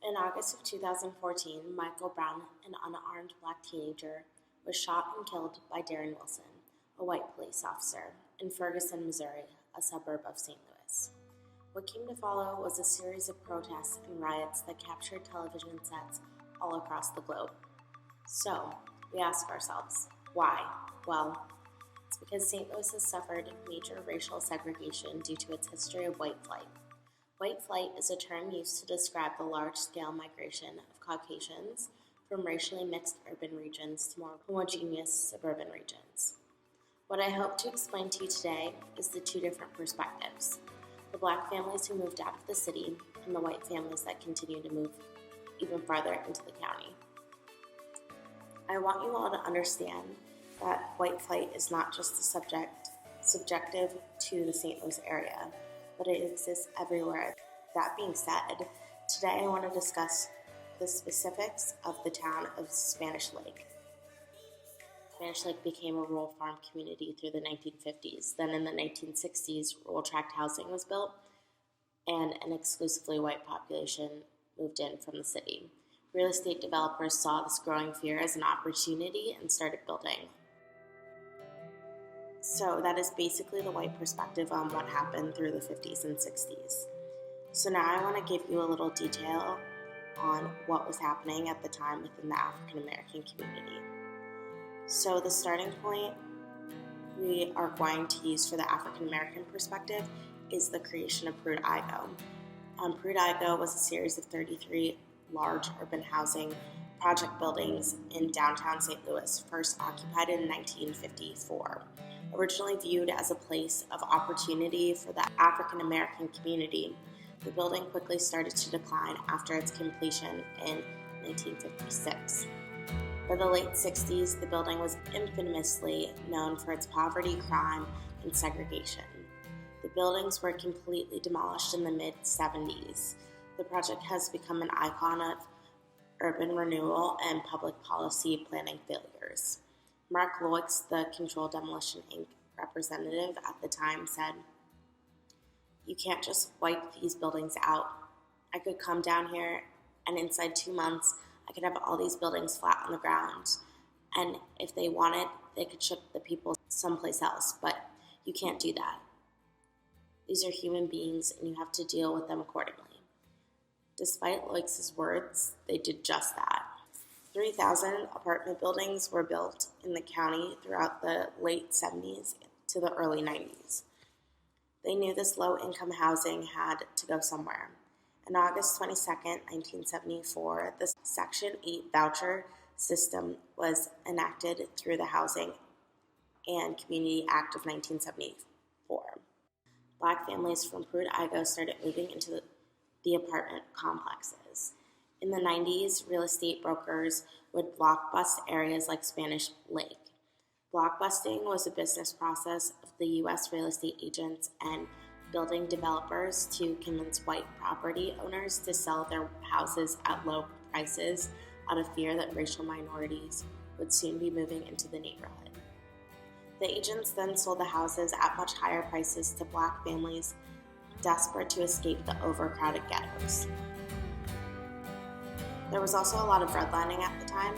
In August of 2014, Michael Brown, an unarmed black teenager, was shot and killed by Darrell Wilson, a white police officer, in Ferguson, Missouri, a suburb of St. Louis. What came to follow was a series of protests and riots that captured television sets all across the globe. So, we ask ourselves, why? Well, it's because St. Louis has suffered major racial segregation due to its history of white flight. White flight is a term used to describe the large-scale migration of Caucasians from racially mixed urban regions to more homogeneous suburban regions. What I hope to explain to you today is the two different perspectives: the black families who moved out of the city and the white families that continue to move even farther into the county. I want you all to understand that white flight is not just subjective to the St. Louis area, but it exists everywhere. That being said, today I want to discuss the specifics of the town of Spanish Lake. Spanish Lake became a rural farm community through the 1950s. Then in the 1960s, rural tract housing was built, and an exclusively white population moved in from the city. Real estate developers saw this growing fear as an opportunity and started building. So that is basically the white perspective on what happened through the 50s and 60s. So now I want to give you a little detail on what was happening at the time within the African American community. So the starting point we are going to use for the African American perspective is the creation of Pruitt-Igoe. Pruitt-Igoe was a series of 33 large urban housing project buildings in downtown St. Louis, first occupied in 1954. Originally viewed as a place of opportunity for the African American community, the building quickly started to decline after its completion in 1956. By the late 60s, the building was infamously known for its poverty, crime, and segregation. The buildings were completely demolished in the mid-70s. The project has become an icon of urban renewal and public policy planning failures. Mark Loix, the Controlled Demolition Inc. representative at the time, said, "You can't just wipe these buildings out. I could come down here and inside 2 months, I could have all these buildings flat on the ground. And if they wanted, they could ship the people someplace else, but you can't do that. These are human beings and you have to deal with them accordingly." Despite Loix's words, they did just that. 3,000 apartment buildings were built in the county throughout the late 70s to the early 90s. They knew this low-income housing had to go somewhere. On August 22, 1974, the Section 8 voucher system was enacted through the Housing and Community Act of 1974. Black families from Pruitt-Igoe started moving into the apartment complexes. In the 90s, real estate brokers would blockbust areas like Spanish Lake. Blockbusting was a business process of the U.S. real estate agents and building developers to convince white property owners to sell their houses at low prices out of fear that racial minorities would soon be moving into the neighborhood. The agents then sold the houses at much higher prices to black families desperate to escape the overcrowded ghettos. There was also a lot of redlining at the time.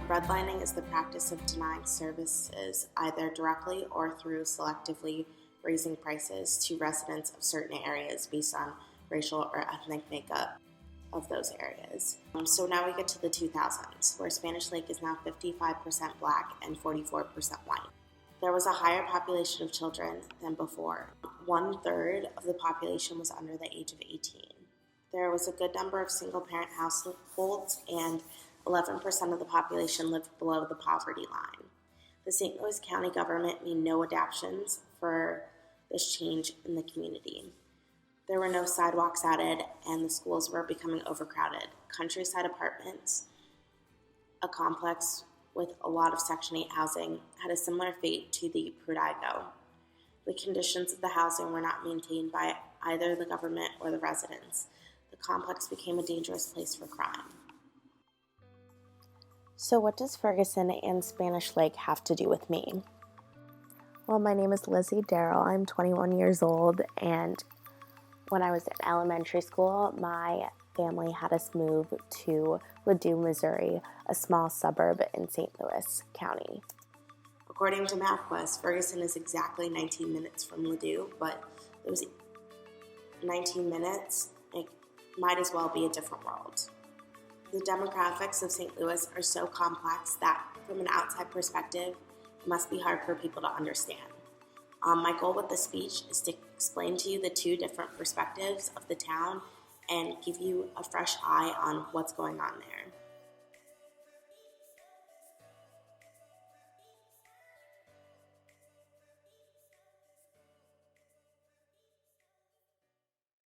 Redlining is the practice of denying services either directly or through selectively raising prices to residents of certain areas based on racial or ethnic makeup of those areas. So now we get to the 2000s, where Spanish Lake is now 55% black and 44% white. There was a higher population of children than before. 1/3 of the population was under the age of 18. There was a good number of single-parent households, and 11% of the population lived below the poverty line. The St. Louis County government made no adaptations for this change in the community. There were no sidewalks added, and the schools were becoming overcrowded. Countryside Apartments, a complex with a lot of Section 8 housing, had a similar fate to the Pruitt-Igoe. The conditions of the housing were not maintained by either the government or the residents. The complex became a dangerous place for crime. So what does Ferguson and Spanish Lake have to do with me? Well, my name is Lizzie Darrell. I'm 21 years old, and when I was in elementary school, my family had us move to Ladue, Missouri, a small suburb in St. Louis County. According to MapQuest, Ferguson is exactly 19 minutes from Ladue, but those 19 minutes, it might as well be a different world. The demographics of St. Louis are so complex that, from an outside perspective, it must be hard for people to understand. My goal with this speech is to explain to you the two different perspectives of the town and give you a fresh eye on what's going on there.